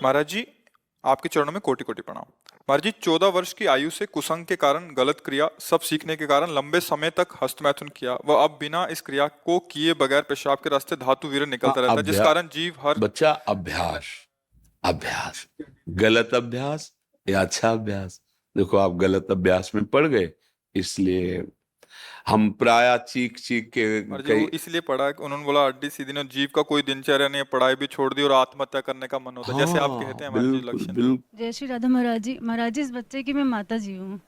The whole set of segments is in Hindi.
महाराज जी, आपके चरणों में कोटि कोटि प्रणाम। महाराज जी, 14 वर्ष की आयु से कुसंग के कारण गलत क्रिया सब सीखने के कारण लंबे समय तक हस्तमैथुन किया, वह अब बिना इस क्रिया को किए बगैर पेशाब के रास्ते धातु वीर्य निकलता रहता है, जिस अभ्यास कारण जीव हर बच्चा, अभ्यास अभ्यास गलत अभ्यास या अच्छा अभ्यास। देखो आप गलत अभ्यास में पड़ गए, इसलिए हम प्राय चीख चीख के महाराज जी, कई। वो इसलिए पढ़ा है कि उन्होंने बोला अड्डी सीधी ने जीव का कोई दिनचर्या नहीं है, पढ़ाई भी छोड़ दी और आत्महत्या करने का मन होता है, जैसे आप कहते हाँ हैं महाराज जी बिल्कुल लक्षण। बिल्कुल। जय श्री राधा महाराज जी। महाराज जी, इस बच्चे की मैं माता जी हूँ।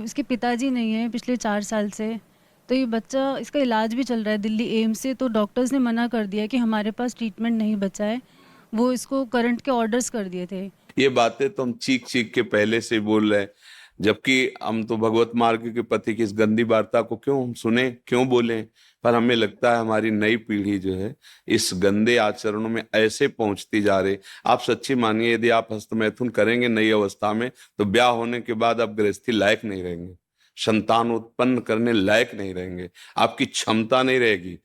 उसके पिताजी नहीं है पिछले 4 साल से। तो ये बच्चा, इसका इलाज भी चल रहा है दिल्ली एम्स से। तो डॉक्टर्स ने मना कर दिया कि हमारे पास ट्रीटमेंट नहीं बचा है। वो इसको करंट के ऑर्डर्स कर दिए थे। ये बातें तो हम चीख चीख के पहले से ही बोल रहे हैं, जबकि हम तो भगवत मार्ग के पति की इस गंदी वार्ता को क्यों हम सुने, क्यों बोले। पर हमें लगता है हमारी नई पीढ़ी जो है इस गंदे आचरणों में ऐसे पहुंचती जा रही। आप सच्ची मानिए, यदि आप हस्तमैथुन करेंगे नई अवस्था में, तो ब्याह होने के बाद आप गृहस्थी लायक नहीं रहेंगे, संतान उत्पन्न करने लायक नहीं रहेंगे, आपकी क्षमता नहीं रहेगी।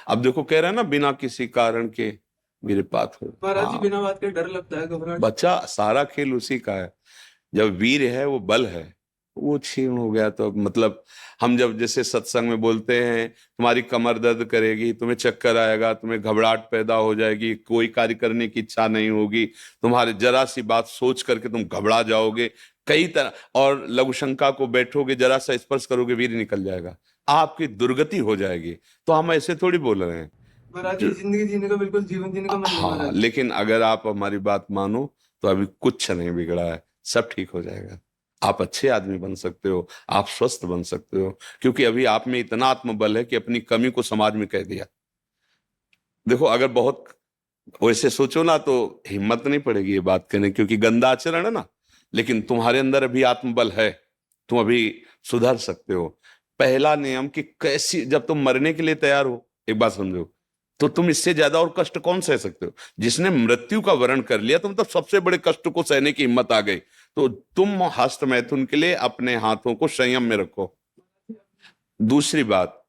अब देखो कह रहे हैं ना, बिना किसी कारण के वीरपात हो। महाराज जी, हाँ बिना बात के डर लगता है, घबराहट। बच्चा, सारा खेल उसी का है। जब वीर है वो बल है, वो क्षीण हो गया तो मतलब हम जब जैसे सत्संग में बोलते हैं तुम्हारी कमर दर्द करेगी, तुम्हें चक्कर आएगा, तुम्हें घबराहट पैदा हो जाएगी, कोई कार्य करने की इच्छा नहीं होगी, तुम्हारे जरा सी बात सोच करके तुम घबरा जाओगे कई तरह, और लघु शंका को बैठोगे, जरा सा स्पर्श करोगे वीर निकल जाएगा, आपकी दुर्गति हो जाएगी। तो हम ऐसे थोड़ी बोल रहे हैं। महाराज जी, जिंदगी जीने का बिल्कुल जीवन जीने का मन नहीं हाँ, महाराज। लेकिन अगर आप हमारी बात मानो तो अभी कुछ नहीं बिगड़ा है, सब ठीक हो जाएगा। आप अच्छे आदमी बन सकते हो, आप स्वस्थ बन सकते हो, क्योंकि अभी आप में इतना आत्मबल है कि अपनी कमी को समाज में कह दिया। देखो अगर बहुत वैसे सोचो ना तो हिम्मत नहीं पड़ेगी ये बात कहने, क्योंकि गंदा आचरण है ना। लेकिन तुम्हारे अंदर अभी आत्मबल है, तुम अभी सुधर सकते हो। पहला नियम कि कैसी, जब तुम मरने के लिए तैयार हो, एक बात समझो, तो तुम इससे ज्यादा और कष्ट कौन सह सकते हो। जिसने मृत्यु का वरण कर लिया, तुम तो सबसे बड़े कष्ट को सहने की हिम्मत आ गई। तो तुम हस्त मैथुन के लिए अपने हाथों को संयम में रखो। दूसरी बात,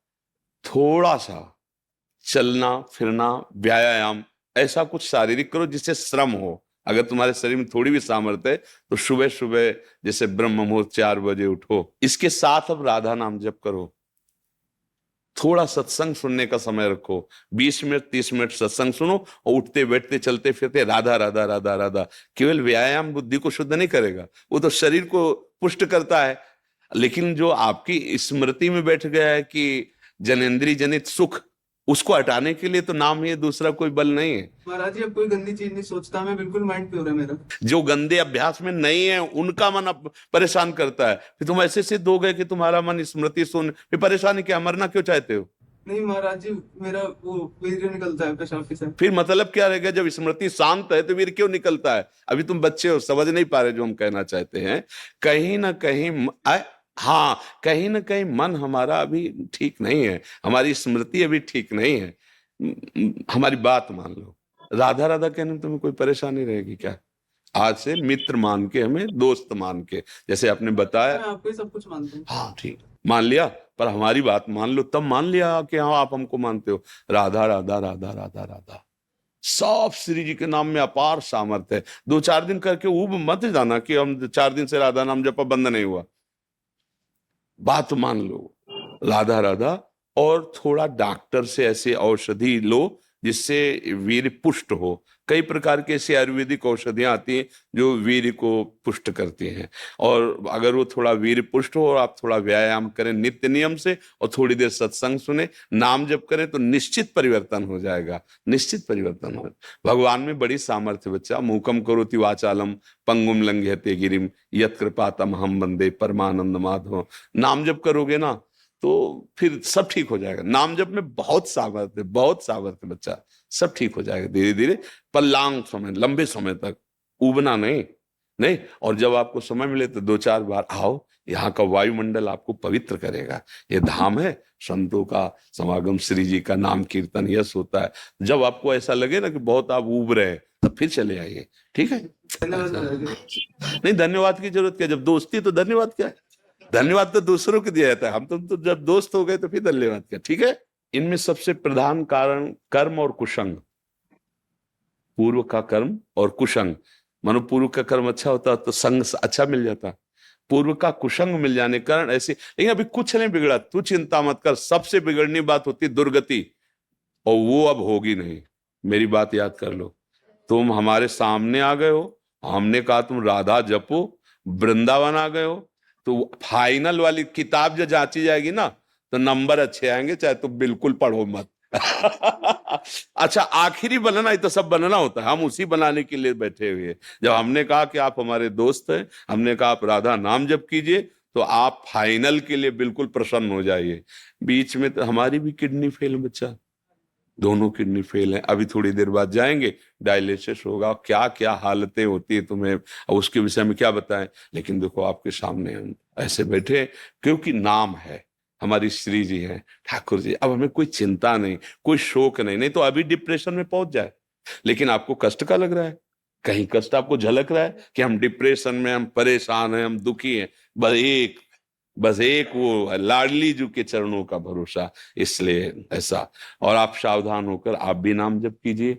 थोड़ा सा चलना फिरना, व्यायाम, ऐसा कुछ शारीरिक करो जिससे श्रम हो। अगर तुम्हारे शरीर में थोड़ी भी सामर्थ्य है तो सुबह सुबह जैसे ब्रह्म मुहूर्त 4 बजे उठो। इसके साथ अब राधा नाम जप करो, थोड़ा सत्संग सुनने का समय रखो, 20 मिनट 30 मिनट सत्संग सुनो, और उठते बैठते चलते फिरते राधा राधा राधा राधा। केवल व्यायाम बुद्धि को शुद्ध नहीं करेगा, वो तो शरीर को पुष्ट करता है। लेकिन जो आपकी स्मृति में बैठ गया है कि जनेंद्रिय जनित सुख, उसको हटाने के लिए तो नाम ही है, दूसरा कोई बल नहीं है। महाराज जी, अब कोई गंदी चीज नहीं सोचता, मैं बिल्कुल माइंड प्योर है मेरा। जो गंदे अभ्यास में नहीं है उनका मन अब परेशान करता है। फिर तुम ऐसे सिद्ध हो गए कि तुम्हारा मन स्मृति सुन, फिर परेशानी क्या, मरना क्यों चाहते हो। नहीं महाराज जी, मेरा वो वीर्य निकलता है पेशाब के साथ। फिर मतलब क्या रहेगा, जब स्मृति शांत है तो वीर क्यों निकलता है। अभी तुम बच्चे हो, समझ नहीं पा रहे जो हम कहना चाहते हैं। कहीं ना कहीं हाँ, कहीं ना कहीं मन हमारा अभी ठीक नहीं है, हमारी स्मृति अभी ठीक नहीं है। हमारी बात मान लो, राधा राधा कहने में तुम्हें कोई परेशानी रहेगी क्या। आज से मित्र मान के, हमें दोस्त मान के, जैसे आपने बताया। मैं आपको ही सब कुछ मानता हूँ। हाँ ठीक, मान लिया, पर हमारी बात मान लो, तब मान लिया कि हाँ आप हमको मानते हो। राधा राधा राधा राधा राधा, सब श्री जी के नाम में अपार सामर्थ्य है। 2-4 दिन करके ऊब मत जाना कि हम 4 दिन से राधा नाम जपा, बंद नहीं हुआ। बात मान लो, राधा राधा, और थोड़ा डॉक्टर से ऐसे औषधि लो जिससे वीर्य पुष्ट हो। कई प्रकार के ऐसी आयुर्वेदिक औषधियां आती हैं जो वीर्य को पुष्ट करती हैं। और अगर वो थोड़ा वीर्य पुष्ट हो और आप थोड़ा व्यायाम करें नित्य नियम से, और थोड़ी देर सत्संग सुने, नाम जप करें, तो निश्चित परिवर्तन हो जाएगा, निश्चित परिवर्तन हो। भगवान में बड़ी सामर्थ्य बच्चा। मूकम करोति वाचालम पंगुम लंघयते गिरिम यत् कृपातम हम वंदे परमानंद माधव। नाम जप करोगे ना तो फिर सब ठीक हो जाएगा। नाम जप में बहुत सामर्थ्य, बहुत सामर्थ्य बच्चा, सब ठीक हो जाएगा धीरे धीरे, पर लॉन्ग समय, लंबे समय तक, उबना नहीं। नहीं, और जब आपको समय मिले तो 2-4 बार आओ, यहाँ का वायुमंडल आपको पवित्र करेगा। ये धाम है संतों का समागम, श्री जी का नाम कीर्तन यश होता है। जब आपको ऐसा लगे ना कि बहुत आप उब रहे हैं, तब फिर चले आइए, ठीक है। धन्यवाद महाराज जी। नहीं, धन्यवाद की जरूरत क्या, जब दोस्ती तो धन्यवाद क्या है। धन्यवाद तो दूसरों को दिया जाता है, हम तो जब दोस्त हो गए तो फिर धन्यवाद क्या, ठीक है। इनमें सबसे प्रधान कारण कर्म और कुसंग, पूर्व का कर्म और कुसंग, मानो पूर्व का कर्म अच्छा होता तो संग अच्छा मिल जाता, पूर्व का कुसंग मिल जाने के कारण ऐसे। लेकिन अभी कुछ नहीं बिगड़ा, तू चिंता मत कर। सबसे बिगड़नी बात होती दुर्गति, और वो अब होगी नहीं। मेरी बात याद कर लो, तुम हमारे सामने आ गए हो, हमने कहा तुम राधा जपो, वृंदावन आ गए हो, तो फाइनल वाली किताब जो जांची जाएगी ना तो नंबर अच्छे आएंगे, चाहे तुम बिल्कुल पढ़ो मत। अच्छा, आखिरी बनना ही तो सब बनना होता है, हम उसी बनाने के लिए बैठे हुए हैं। जब हमने कहा कि आप हमारे दोस्त हैं, हमने कहा आप राधा नाम जप कीजिए, तो आप फाइनल के लिए बिल्कुल प्रसन्न हो जाइए। बीच में तो हमारी भी किडनी फेल, बच्चा दोनों किडनी फेल है, अभी थोड़ी देर बाद जाएंगे, डायलिसिस होगा, क्या क्या हालतें होती है तुम्हें, और उसके विषय में क्या बताएं। लेकिन देखो आपके सामने हम ऐसे बैठे हैं, क्योंकि नाम है, हमारी श्री जी हैं, ठाकुर जी। अब हमें कोई चिंता नहीं, कोई शोक नहीं, नहीं तो अभी डिप्रेशन में पहुंच जाए। लेकिन आपको कष्ट का लग रहा है, कहीं कष्ट आपको झलक रहा है कि हम डिप्रेशन में, हम परेशान हैं, हम दुखी हैं, बस एक वो लाडली जी के चरणों का भरोसा, इसलिए ऐसा। और आप सावधान होकर आप भी नाम जप कीजिए।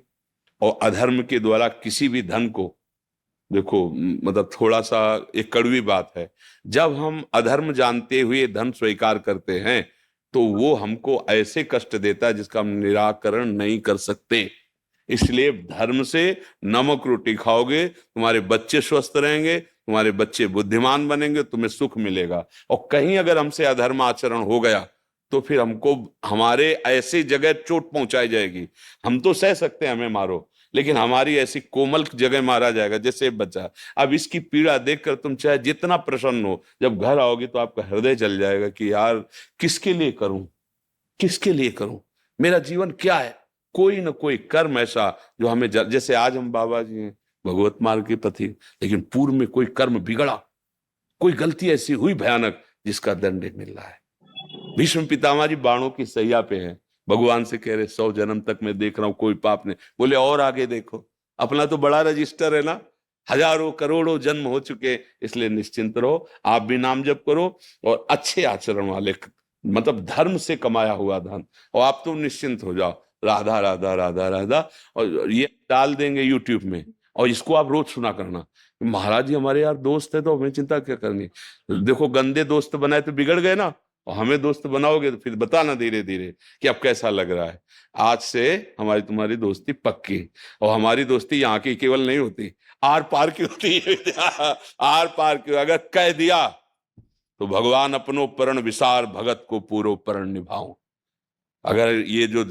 और अधर्म के द्वारा किसी भी धन को, देखो मतलब थोड़ा सा एक कड़वी बात है, जब हम अधर्म जानते हुए धन स्वीकार करते हैं तो वो हमको ऐसे कष्ट देता है जिसका हम निराकरण नहीं कर सकते। इसलिए धर्म से नमक रोटी खाओगे, तुम्हारे बच्चे स्वस्थ रहेंगे, तुम्हारे बच्चे बुद्धिमान बनेंगे, तुम्हें सुख मिलेगा। और कहीं अगर हमसे अधर्म आचरण हो गया तो फिर हमको हमारे ऐसी जगह चोट पहुंचाई जाएगी। हम तो सह सकते हैं, हमें मारो, लेकिन हमारी ऐसी कोमल जगह मारा जाएगा जैसे बच्चा। अब इसकी पीड़ा देखकर तुम चाहे जितना प्रसन्न हो, जब घर आओगे तो आपका हृदय जल जाएगा कि यार किसके लिए करूं, किसके लिए करूं, मेरा जीवन क्या है। कोई ना कोई कर्म ऐसा जो हमें जैसे आज हम बाबा जी हैं, भगवत मार्ग के पथि, लेकिन पूर्व में कोई कर्म बिगड़ा, कोई गलती ऐसी हुई भयानक जिसका दंड मिल रहा है। भीष्म पितामह जी बाणों की सैया पे हैं, भगवान से कह रहे 100 जन्म तक मैं देख रहा हूं कोई पाप नहीं। बोले और आगे देखो, अपना तो बड़ा रजिस्टर है ना, हजारों करोड़ों जन्म हो चुके, इसलिए निश्चिंत रहो, आप भी नाम जप करो और अच्छे आचरण वाले, मतलब धर्म से कमाया हुआ धन, और आप तो निश्चिंत हो जाओ, राधा राधा राधा राधा। और ये डाल देंगे यूट्यूब में, और इसको आप रोज सुना करना। महाराज जी हमारे यार दोस्त है तो हमें चिंता क्या करनी। देखो गंदे दोस्त बनाए तो बिगड़ गए ना, और हमें दोस्त बनाओगे तो फिर बताना धीरे धीरे कि अब कैसा लग रहा है। आज से हमारी तुम्हारी दोस्ती पक्की, और हमारी दोस्ती यहाँ की केवल नहीं होती, आर पार की होती है। आर पार की, अगर कह दिया तो भगवान अपनो परण विसार, भगत को पूरो परण निभाओ। अगर ये जो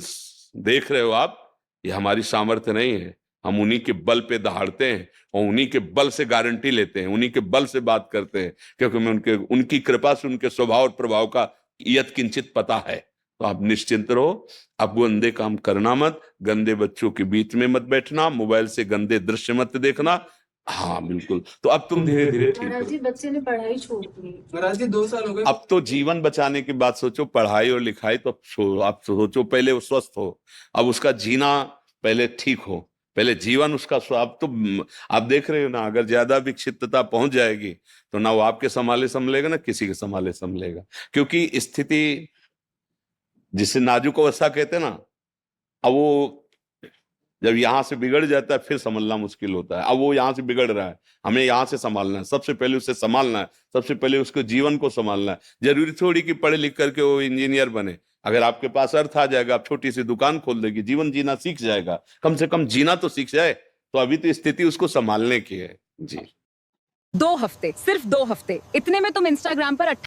देख रहे हो आप, ये हमारी सामर्थ्य नहीं है, हम उन्हीं के बल पे दहाड़ते हैं और उन्हीं के बल से गारंटी लेते हैं, उन्हीं के बल से बात करते हैं, क्योंकि हमें उनकी कृपा से उनके स्वभाव और प्रभाव का यत किंचित पता है। तो आप निश्चिंत रहो, आप गंदे काम करना मत, गंदे बच्चों के बीच में मत बैठना, मोबाइल से गंदे दृश्य मत देखना। हाँ बिल्कुल, तो अब तुम धीरे धीरे ठीक महाराज हो। जी बच्चे ने पढ़ाई छोड़ दी। महाराज जी 2 साल हो गए। अब तो जीवन बचाने की बात सोचो, पढ़ाई और लिखाई तो आप सोचो, पहले वो स्वस्थ हो, अब उसका जीना पहले ठीक हो, पहले जीवन उसका अब तो आप देख रहे हो ना, अगर ज्यादा विक्षिप्तता पहुंच जाएगी तो ना वो आपके संभाले संभलेगा ना किसी के संभाले संभलेगा, क्योंकि स्थिति जिसे नाजुक अवस्था कहते हैं ना, अब वो जब यहां से बिगड़ जाता है फिर संभलना मुश्किल होता है। अब वो यहां से बिगड़ रहा है, हमें यहां से संभालना है, सबसे पहले उसे संभालना है, सबसे पहले उसको जीवन को संभालना है। जरूरी थोड़ी कि पढ़े लिख करके वो इंजीनियर बने, अगर आपके पास अर्थ आ जाएगा आप छोटी सी दुकान खोल देगी, जीवन जीना सीख जाएगा, कम से कम जीना तो सीख जाए। तो अभी तो स्थिति उसको संभालने की है जी। 2 हफ्ते, सिर्फ 2 हफ्ते, इतने में तुम इंस्टाग्राम पर